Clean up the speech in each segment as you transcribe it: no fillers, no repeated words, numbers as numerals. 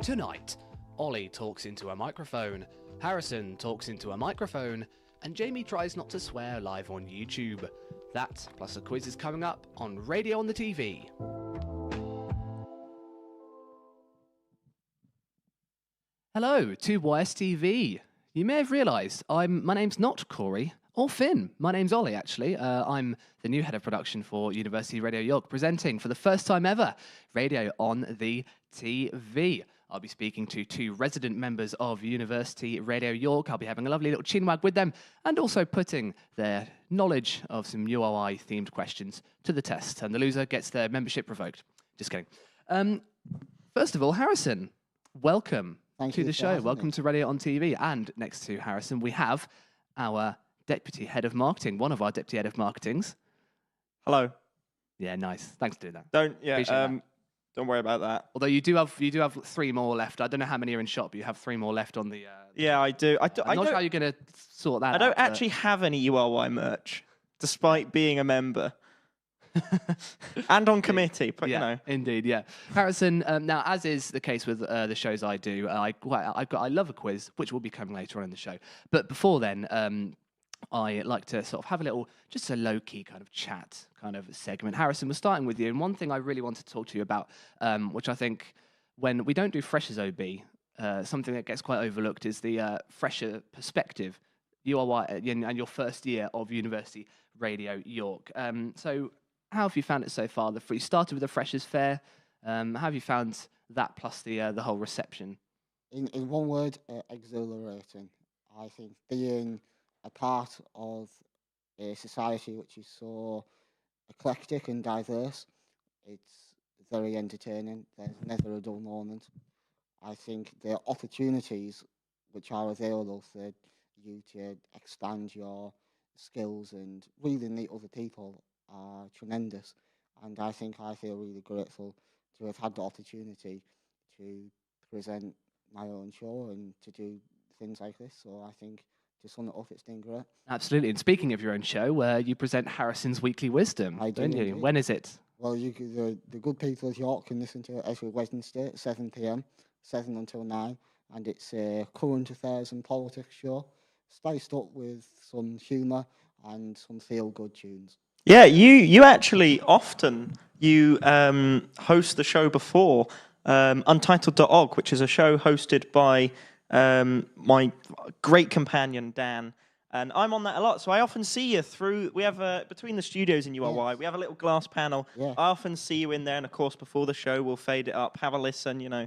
Tonight, Ollie talks into a microphone, Harrison talks into a microphone, and Jamie tries not to swear live on YouTube. That, plus a quiz, is coming up on Radio on the TV. Hello to YSTV. You may have realised my name's not Corey or Finn. My name's Ollie, actually. I'm the new head of production for University Radio York, presenting for the first time ever Radio on the TV. I'll be speaking to two resident members of University Radio York. I'll be having a lovely little chinwag with them and also putting their knowledge of some UOI-themed questions to the test. And the loser gets their membership revoked. Just kidding. First of all, Harrison, welcome to the show. Welcome to Radio on TV. And next to Harrison, we have our deputy head of marketing, one of our deputy head of marketings. Hello. Yeah, nice. Thanks for doing that. Don't worry about that. Although you do have three more left. I don't know how many are in shop, but you have three more left on the. Yeah, I do. I'm not sure how you're going to sort that out. I don't actually have any URY merch, despite being a member. And on committee, but yeah, you know. Indeed, yeah. Harrison, now, as is the case with the shows I do, I love a quiz, which will be coming later on in the show. But before then, I like to sort of have a little, just a low-key kind of chat kind of segment. Harrison, we're starting with you, and one thing I really want to talk to you about, which I think when we don't do Freshers OB, something that gets quite overlooked is the fresher perspective. You are and your first year of University Radio York. So how have you found it so far? You started with the Freshers Fair. How have you found that plus the whole reception? In one word, exhilarating. I think being a part of a society which is so eclectic and diverse, it's very entertaining. There's never a dull moment. I think the opportunities which are available for you to expand your skills and really meet other people are tremendous. And I think I feel really grateful to have had the opportunity to present my own show and to do things like this. So I think to sum it up, it's been great. Absolutely. And speaking of your own show, you present Harrison's Weekly Wisdom, don't you? Indeed. When is it? Well, the good people of York can listen to it every Wednesday at 7 p.m, 7 until 9. And it's a current affairs and politics show, spiced up with some humour and some feel-good tunes. Yeah, you actually often host the show before Untitled.org, which is a show hosted by my great companion Dan, and I'm on that a lot. So I often see you through. We have between the studios in URY, we have a little glass panel. Yeah. I often see you in there, and of course before the show we'll fade it up, have a listen. Yeah.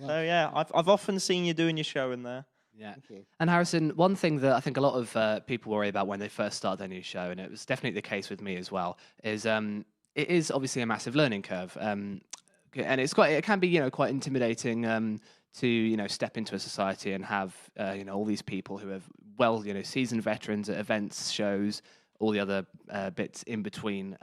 So yeah, I've often seen you doing your show in there. Yeah. And Harrison, one thing that I think a lot of people worry about when they first start their new show, and it was definitely the case with me as well, is it is obviously a massive learning curve, and it can be quite intimidating to step into a society and have all these people who have seasoned veterans at events, shows, all the other bits in between.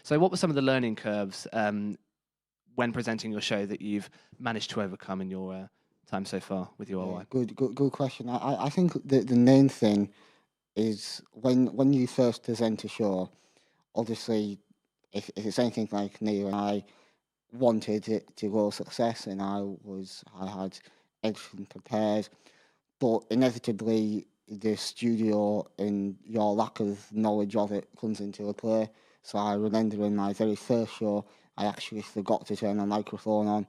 So what were some of the learning curves when presenting your show that you've managed to overcome in your time so far with your OI? Good question. I think the main thing is when you first present a show, obviously, if it's anything like me, when I wanted it to go success and I had everything prepared, but inevitably the studio and your lack of knowledge of it comes into play. So I remember in my very first show, I actually forgot to turn the microphone on.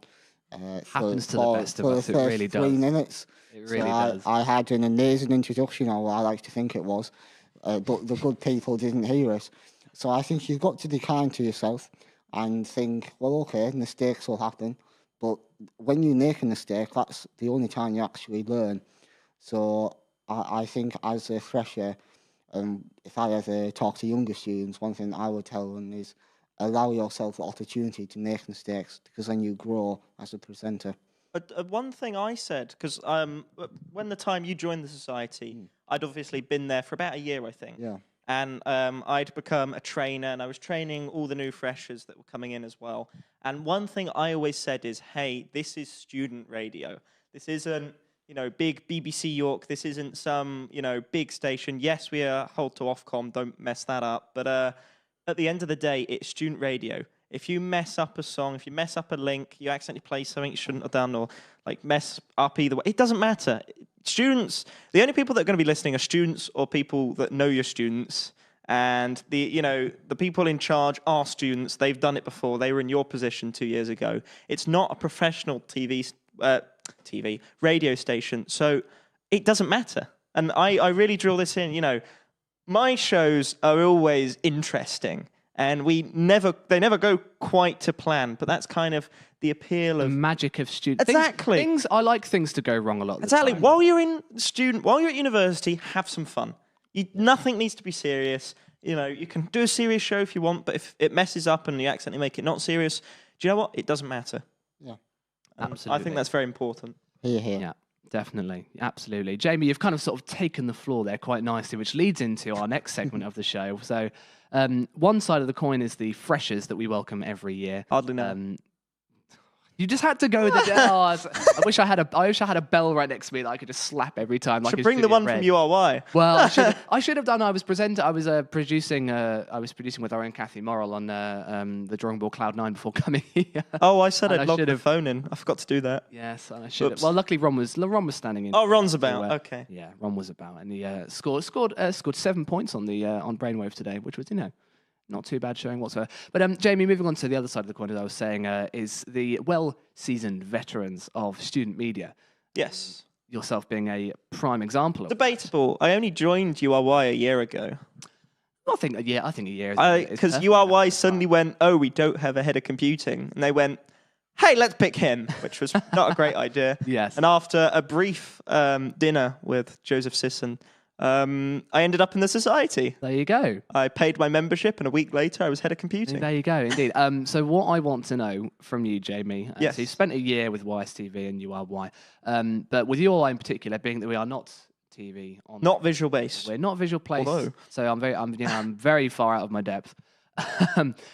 Happens to the best of us. It really does. 3 minutes. It really does. I had an amazing introduction, or I like to think it was, but the good people didn't hear it. So I think you've got to be kind to yourself and think, well, okay, mistakes will happen, but when you make a mistake, that's the only time you actually learn. So I think as a fresher, if I ever talk to younger students, one thing I would tell them is allow yourself the opportunity to make mistakes, because then you grow as a presenter. One thing I said, because when the time you joined the society, I'd obviously been there for about a year, I think. Yeah. And I'd become a trainer, and I was training all the new freshers that were coming in as well. And one thing I always said is, hey, this is student radio. This isn't, big BBC York. This isn't some, big station. Yes, we are hold to Ofcom. Don't mess that up. But at the end of the day, it's student radio. if you mess up a song, if you mess up a link, you accidentally play something you shouldn't have done, or like mess up either way, it doesn't matter. Students, the only people that are going to be listening are students or people that know your students. And the people in charge are students. They've done it before. They were in your position 2 years ago. It's not a professional radio station, so it doesn't matter. And I really drill this in. My shows are always interesting, and they never go quite to plan. But that's kind of the appeal of magic of students. Exactly. I like things to go wrong a lot. Exactly. Time. While you're at university, have some fun. Nothing needs to be serious. You can do a serious show if you want, but if it messes up and you accidentally make it not serious, do you know what? It doesn't matter. Yeah. Absolutely. I think that's very important. Yeah, definitely. Absolutely. Jamie, you've kind of sort of taken the floor there quite nicely, which leads into our next segment of the show. So one side of the coin is the freshers that we welcome every year. Hardly know. You just had to go with the. I wish I had a bell right next to me that I could just slap every time. Like Should bring the one from URY. Well, I should have done. I was producing with our own Kathy Morrill on the Drawing Board Cloud9 before coming here. Oh, I said And I'd I log should the have- phone in. I forgot to do that. Yes, and I should have. Oops. Well, luckily Ron was standing in. Oh, Ron's about. So, Okay. Yeah, Ron was about, and he scored 7 points on the on Brainwave today, which was not too bad showing whatsoever. But Jamie, moving on to the other side of the coin, as I was saying, is the well-seasoned veterans of student media. Yes. Yourself being a prime example of Debatable. I only joined URY a year ago. I think a year is Because perfect. URY suddenly went, oh, we don't have a head of computing. And they went, hey, let's pick him, which was not a great idea. Yes. And after a brief dinner with Joseph Sisson, I ended up in the society. There you go. I paid my membership, and a week later, I was head of computing. There you go, indeed. So what I want to know from you, Jamie, Yes. so you spent a year with YSTV and URY, but with URY in particular, being that we are not TV on, Not visual based. we're not visual placed, Although- so I'm very far out of my depth.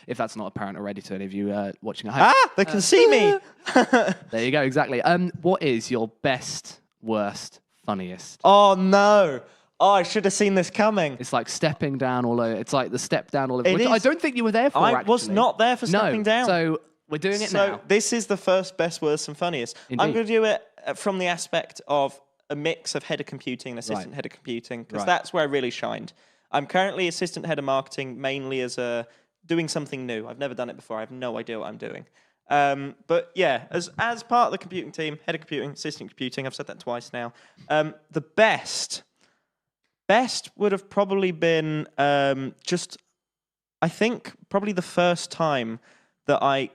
If that's not apparent already to any of you watching at home. Ah, they can see me. There you go, exactly. What is your best, worst, funniest? Oh, no. Oh, I should have seen this coming. It's like stepping down all over. It's like the step down all over. It Which I is. don't think you were there for. I was actually. not there for stepping No. down. So we're doing it So now. this is the first, best, worst, and funniest. I'm Indeed. going to do it from the aspect of a mix of head of computing and assistant Right. head of computing, because Right. that's where I really shined. I'm currently assistant head of marketing, mainly as doing something new. I've never done it before. I have no idea what I'm doing. But yeah, as part of the computing team, head of computing, assistant computing, I've said that twice now. The best would have probably been I think probably the first time that I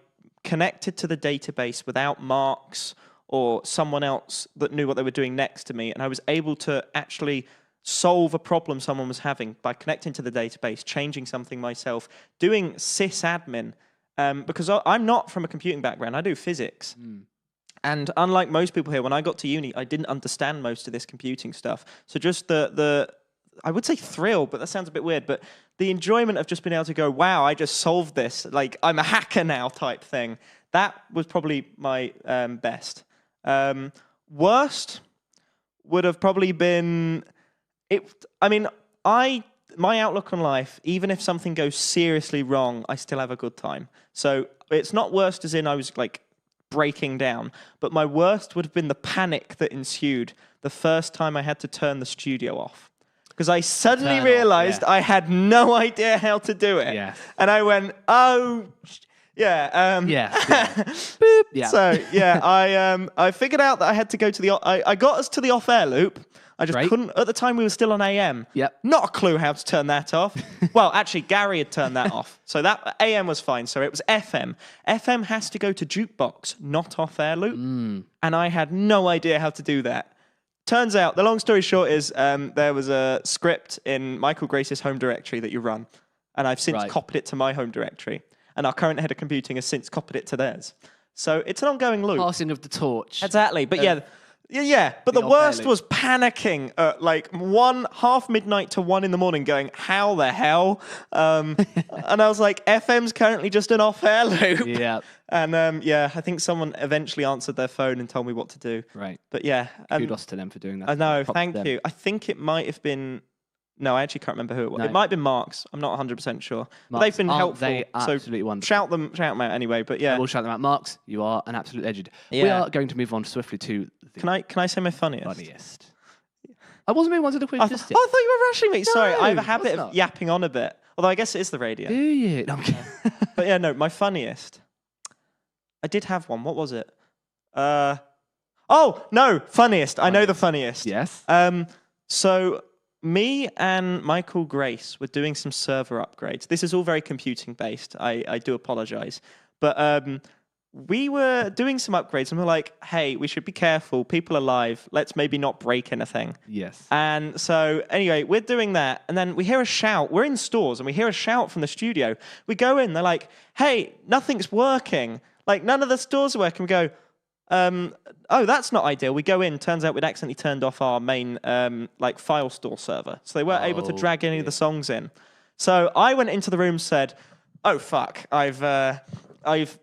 connected to the database without Marks or someone else that knew what they were doing next to me, and I was able to actually solve a problem someone was having by connecting to the database, changing something myself, doing sysadmin, because I'm not from a computing background, I do physics. And unlike most people here, when I got to uni, I didn't understand most of this computing stuff. So just the I would say thrill, but that sounds a bit weird, but the enjoyment of just being able to go, wow, I just solved this, like I'm a hacker now type thing. That was probably my best. Worst would have probably been my outlook on life, even if something goes seriously wrong, I still have a good time. So it's not worst as in I was like breaking down, but my worst would have been the panic that ensued the first time I had to turn the studio off. Because I suddenly Turn off, realized yeah. I had no idea how to do it. Yes. And I went, oh, yeah. Yeah. Boop. Yeah. So, yeah, I figured out that I had to go to the... I got us to the off-air loop. I just Great. couldn't... At the time, we were still on AM. Yep. Not a clue how to turn that off. Well, actually, Gary had turned that off. So that AM was fine. So it was FM. FM has to go to jukebox, not off-air loop. And I had no idea how to do that. Turns out, the long story short is there was a script in Michael Grace's home directory that you run. And I've since Right. copied it to my home directory. And our current head of computing has since copied it to theirs. So it's an ongoing loop. Passing of the torch. Exactly. But yeah. But the off-air worst loop. was panicking at like half midnight to 1 a.m. going, how the hell? And I was like, FM's currently just an off-air loop. Yeah. And I think someone eventually answered their phone and told me what to do. Right. But yeah. Kudos to them for doing that. I know, Props to thank them. you. I think it might have been No, I actually can't remember who it was. No. It might have been Marks. I'm not 100% sure. But Marks, they've been aren't helpful. they so absolutely wonderful? shout them out anyway. But yeah, We'll shout them out. Marks, you are an absolute legend. We Yeah. are going to move on swiftly to the can I say my funniest? funniest. I wasn't moving on to the quiz I just thought yet. you were rushing me. Sorry, I have No, a habit of course of not. yapping on a bit. Although I guess it is the radio. Do you? No, I'm kidding. But yeah, no, my funniest. I did have one. What was it? Oh no, funniest. I know the funniest. Yes. So me and Michael Grace were doing some server upgrades. This is all very computing based. I do apologize, but we were doing some upgrades and we're like, hey, we should be careful. People are live. Let's maybe not break anything. Yes. And so, anyway, we're doing that. And then we hear a shout. We're in stores and we hear a shout from the studio. We go in. They're like, hey, nothing's working. Like, none of the stores are working. We go, oh, that's not ideal. We go in. Turns out we'd accidentally turned off our main, file store server. So they weren't able to Oh, drag any of dear. the songs in. So I went into the room and said, oh, fuck, I've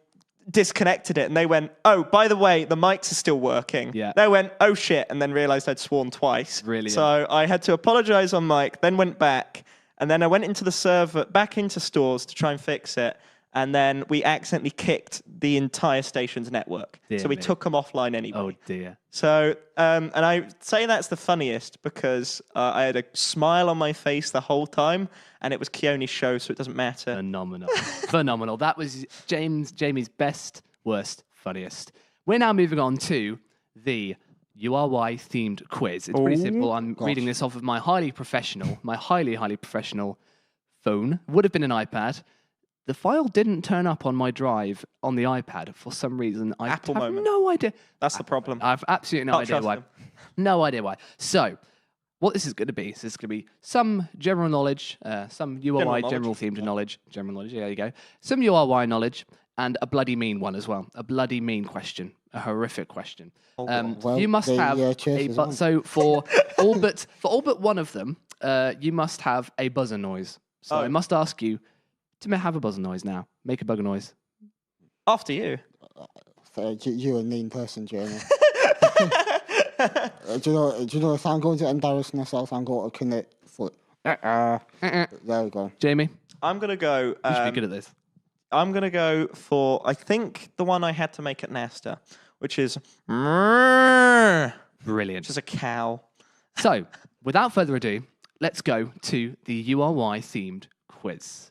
disconnected it, and they went, oh, by the way, the mics are still working. Yeah. They went, oh shit, and then realized I'd sworn twice. Brilliant. So I had to apologize on mic, then went back, and then I went into the server, back into stores to try and fix it, and then we accidentally kicked the entire station's network. Dear so we me. took them offline anyway. Oh dear. So, and I say that's the funniest because I had a smile on my face the whole time, and it was Keone's show, so it doesn't matter. Phenomenal. Phenomenal. That was Jamie's best, worst, funniest. We're now moving on to the URY themed quiz. It's pretty simple. I'm reading this off of my highly professional phone. Would have been an iPad. The file didn't turn up on my drive on the iPad for some reason. I Apple have moment. no idea. That's the problem. I have absolutely no Can't idea trust why. them. No idea why. So, what this is going to be, so this is going to be some general knowledge, some URY general themed knowledge. General knowledge, there you go. Some URY knowledge, and a bloody mean one as well. A bloody mean question. A horrific question. Well, You must the, have chase a is on. so for all but one of them, you must have a buzzer noise. So I Oh. must ask you to have a buzzer noise now. Make a buzzer noise. After you. You're a mean person, Jamie. Do you know if I'm going to embarrass myself, I'm going to commit foot. There we go. Jamie, I'm going to go... you should be good at this. I'm going to go for, I think, the one I had to make at Nesta, which is... Which Brilliant. is a cow. So, without further ado, let's go to the URY themed quiz.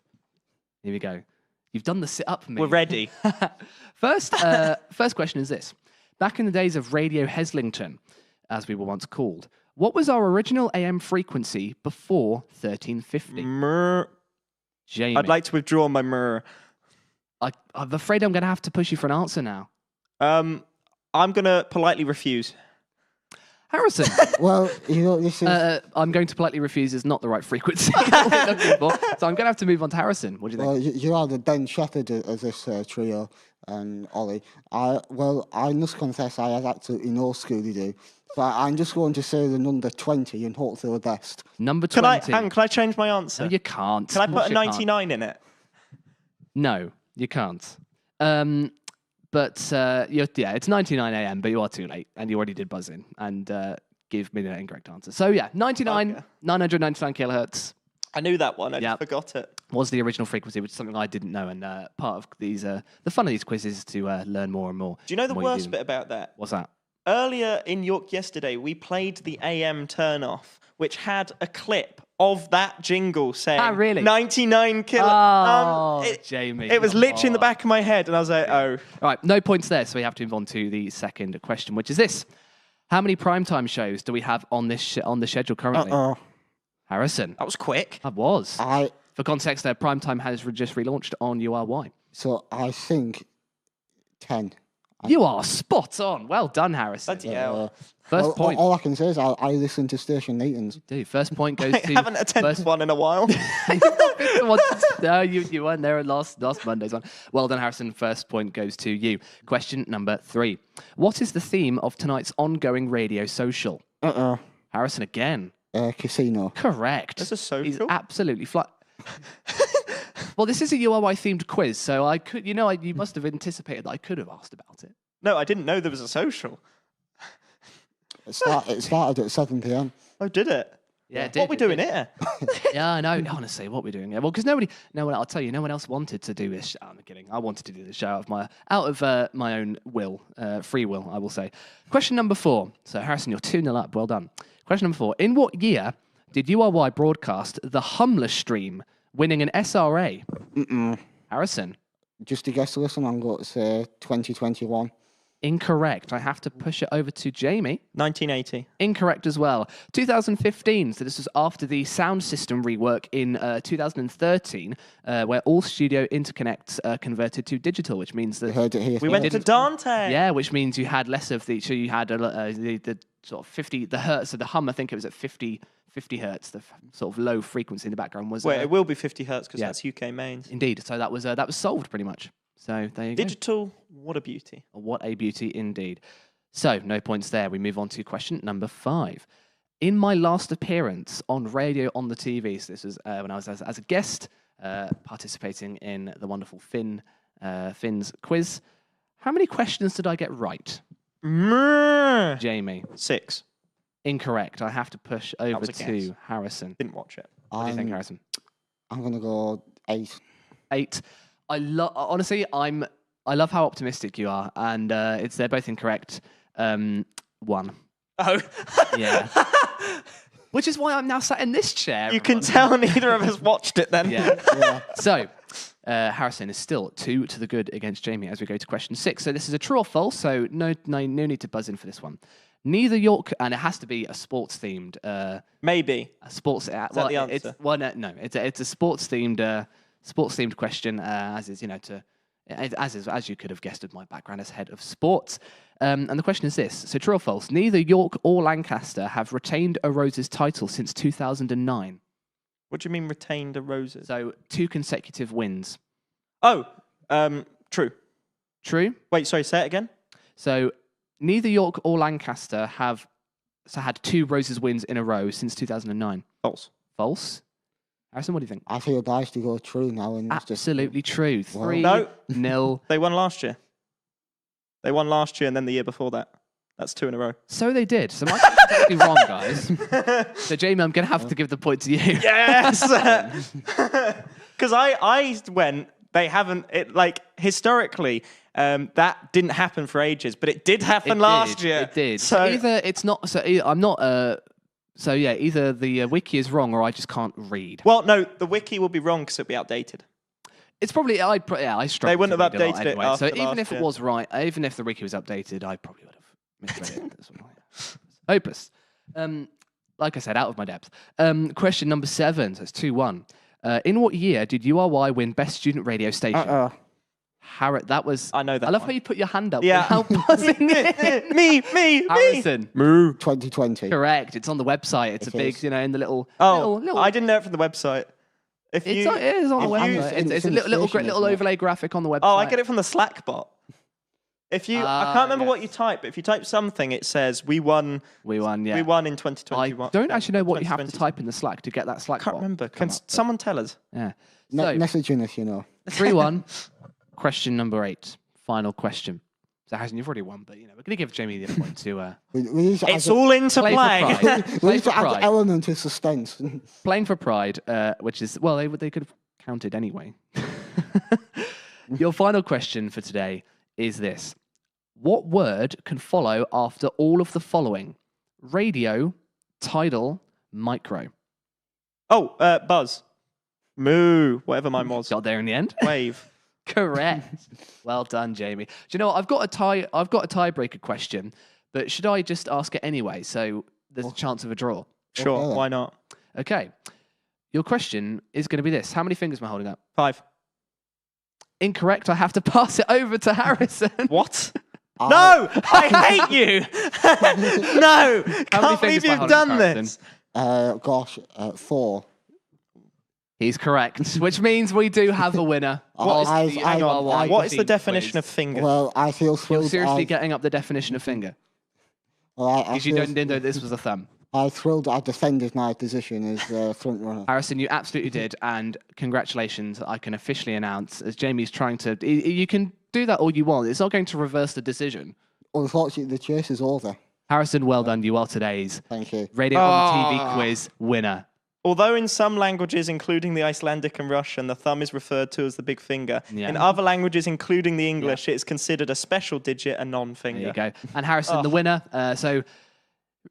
Here we go. You've done the sit up for me. We're ready. First question is this. Back in the days of Radio Heslington, as we were once called, what was our original AM frequency before 1350? Mrr. Jamie, I'd like to withdraw my mrr. I'm afraid I'm going to have to push you for an answer now. I'm going to politely refuse. Harrison, Well, this is... I'm going to politely refuse is not the right frequency that we're looking for. So I'm going to have to move on to Harrison. What do you think? Well, you are the Ben Shepherd of this trio, Ollie. I must confess I have absolutely no Scooby-Doo. So I'm just going to say the number 20 and hope for the best. Number Can 20. can I change my answer? No, you can't. Can I Of course put a you can't. 99 in it? No, you can't. It's 99 AM, but you are too late, and you already did buzz in and give me the incorrect answer. So yeah, 999 kilohertz I knew that one. I Yep. just forgot it. was the original frequency, which is something I didn't know. And part of these, the fun of these quizzes is to learn more and more. Do you know the more you do worst them. bit about that? What's that? Earlier in York yesterday, we played the AM turn-off, which had a clip of that jingle saying Ah, really? 99 kilo. Oh, Jamie. It was literally in the Oh. back of my head, and I was like, oh. All right, no points there, so we have to move on to the second question, which is this. How many primetime shows do we have on this on the schedule currently? Uh-oh. Harrison. That was quick. That was. I For context, primetime has just relaunched on URY. think 10. You are spot on. Well done, Harrison. Bloody hell. First point. All I can say is I listen to station meetings. Do. First point goes I to... haven't attended one in a while. No, you weren't there last Monday's one. Well done, Harrison. First point goes to you. Question number 3. What is the theme of tonight's ongoing radio social? Harrison again. Casino. Correct. There's a social? He's absolutely fly. Well, this is a URY themed quiz, so I could, you must have anticipated that I could have asked about it. No, I didn't know there was a social. It started at 7 p.m. Oh, did it? Yeah, it did. What are we it doing did. here? Yeah, I know. Honestly, what we're doing. Yeah, well, because no one. I'll tell you, no one else wanted to do this. I'm kidding. I wanted to do this show out of my own will, free will, I will say. Question number 4. So Harrison, you're 2-0 up. Well done. Question number 4. In what year did URY broadcast the Humler stream, winning an SRA? Harrison. Just to guess, listen, I'm going to say 2021. Incorrect. I have to push it over to Jamie. 1980. Incorrect as well. 2015. So this was after the sound system rework in 2013, where all studio interconnects converted to digital, which means You that heard it here. We went to Dante. yeah, which means you had less of the. So you had the sort of 50 the hertz of the hum. I think it was at 50 hertz. The sort of low frequency in the background was. Well, it will be 50 hertz because yeah. that's UK mains. Indeed. So that was solved pretty much. So there you go. Digital, what a beauty. What a beauty indeed. So, no points there. We move on to question number 5. In my last appearance on Radio on the TV, so this was when I was as a guest participating in the wonderful Finn's quiz, how many questions did I get right? Jamie? 6. Incorrect. I have to push over was a to guess. Harrison. Didn't watch it. What do you think, Harrison? I'm going to go 8. 8. Honestly, I love how optimistic you are, and they're both incorrect. 1. Oh. Yeah. Which is why I'm now sat in this chair. You can everyone. tell neither of us watched it then. Yeah. Yeah. So, Harrison is still 2 to the good against Jamie as we go to question 6. So this is a true or false, so no need to buzz in for this one. Neither York, and it has to be a sports-themed... Maybe. a sports... Is that the answer? It's a sports-themed question, as is, as you could have guessed with my background as head of sports. And the question is this. So true or false, neither York or Lancaster have retained a Roses title since 2009. What do you mean retained a Roses? So 2 consecutive wins. Oh, true. True? Wait, sorry, say it again. So neither York or Lancaster have had 2 Roses wins in a row since 2009. False. False? Harrison, what do you think? I feel obliged to go true now. And it's just, Absolutely true. Wow. 3-0. They won last year. They won last year and then the year before that. That's 2 in a row. So they did. So my guess is technically wrong, guys. So Jamie, I'm going to have to give the point to you. Yes! Because I went, they haven't, historically, that didn't happen for ages, but it did happen last year. It did. So either it's not, I'm not, so yeah, either the wiki is wrong or I just can't read. well, no, the wiki will be wrong because it'll be outdated. It's probably, I struggle. They wouldn't to have read a lot updated it anyway. after So even last if it year. was right, even if the wiki was updated, I probably would have misread it. That's what Hopeless. Like I said, out of my depth. Question number 7, so it's 2-1. In what year did URY win Best Student Radio Station? Harriet, that was... I know that I love one. how you put your hand up Yeah. without buzzing in. me. Harrison. Moo. 2020. Correct. It's on the website. It's It a big, is. in the little... Oh, little I didn't know it from the website. If It you, is on the if you- website. It's a in the little station, little isn't it? overlay graphic on the website. Oh, I get it from the Slack bot. If you, I can't remember what you yes. type, but if you type something, it says we won. We won, yeah. We won in I 2021. don't actually know what you have to 2020. type in the Slack to get that Slack Can't bot remember. to come Can up, but- someone tell us? Yeah. Ne- So, messaging us, 3-1. Question number 8. Final question. So, Harrison, you've already won, but, we're going to give Jamie the point to... We need to It's add, all into Play for play. pride. we Play need for to add pride. the element of suspense. Playing for pride, which is... Well, they could have counted anyway. Your final question for today is this. What word can follow after all of the following? Radio, tidal, micro. Oh, buzz. Moo. Whatever mine was. Got there in the end? Wave. Correct. Well done, Jamie. Do you know what? I've got a tiebreaker question, but should I just ask it anyway? So there's a chance of a draw. Sure. Okay. Why not? Okay. Your question is going to be this. How many fingers am I holding up? 5. Incorrect. I have to pass it over to Harrison. What? No! I hate you! No! Can't believe fingers am I you've holding done up, this. Gosh, 4. He's correct, which means we do have a winner. of I- the I- URY What is the quiz. definition of finger? Well, I feel You're thrilled. seriously getting up the definition of finger? Because you didn't know this was a thumb. I'm thrilled I defended my position as front runner. Harrison, you absolutely did, and congratulations. I can officially announce, as Jamie's trying to... You can do that all you want. It's not going to reverse the decision. Unfortunately, the chase is over. Harrison, well done. You are today's Thank you. Radio on the TV quiz winner. Although in some languages, including the Icelandic and Russian, the thumb is referred to as the big finger. Yeah. In other languages, including the English, it is considered a special digit, a non-finger. There you go. And Harrison, the winner. So,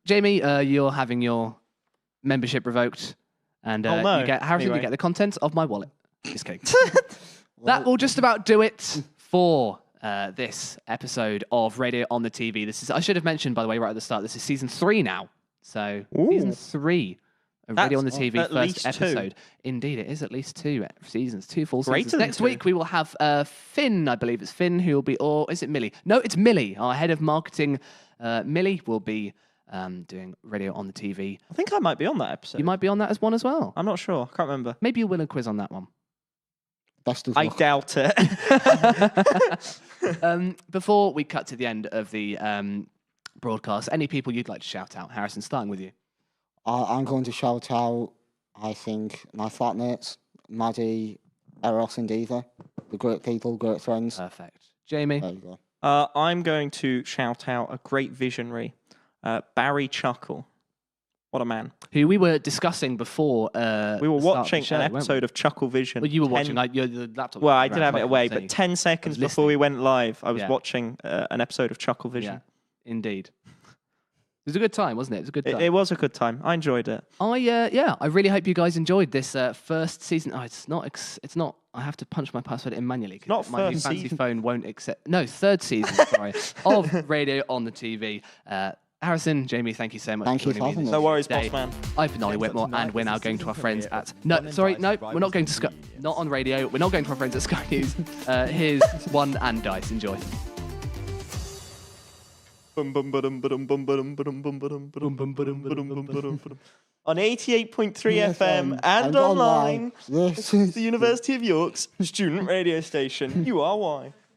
Jamie, you're having your membership revoked. And no. you get, Harrison, Anyway. you get the contents of my wallet. Just kidding. That will just about do it for this episode of Radio on the TV. This is, I should have mentioned, by the way, right at the start, this is season 3 now. So, season 3 of Radio on the TV, at least first 2. episode. Indeed, it is at least 2 seasons, 2 full Greater seasons. than Next 2. week, we will have Finn, I believe it's Finn, who will be, or is it Millie? No, it's Millie, our head of marketing. Millie will be doing Radio on the TV. I think I might be on that episode. You might be on that as one as well. I'm not sure. I can't remember. Maybe you'll win a quiz on that one. Best of I luck. doubt it. Before we cut to the end of the broadcast, any people you'd like to shout out? Harrison, starting with you. I'm going to shout out, I think, my flatmates, Maddie, Eros and Eva. The great people, great friends. Perfect. Jamie? There you go. I'm going to shout out a great visionary, Barry Chuckle. What a man. Who we were discussing before. We were the start of watching the show, an weren't we? episode of Chuckle Vision. Well, you were 10 watching. Like, the laptop. Well, I was did have it around, away, so but 10 seconds listening. before we went live, I was Yeah. watching an episode of Chuckle Vision. Yeah, indeed. It was a good time, wasn't it? It was a good time. It was a good time. I enjoyed it. I really hope you guys enjoyed this first season. Oh, it's not. I have to punch my password in manually. 'Cause Not my new first fancy season. phone won't accept. No, third season. Sorry, of Radio on the TV. Harrison, Jamie, thank you so much. Thank for you for joining me having this us. No worries, day. boss man. I've been Ollie Whitmore, and we're now going to our friends at. No, sorry, no, we're not going to Sky. Not on radio. We're not going to our friends at Sky News. Here's One and Dice. Enjoy. On 88.3 FM and online, This the University of York's student radio station. You are why.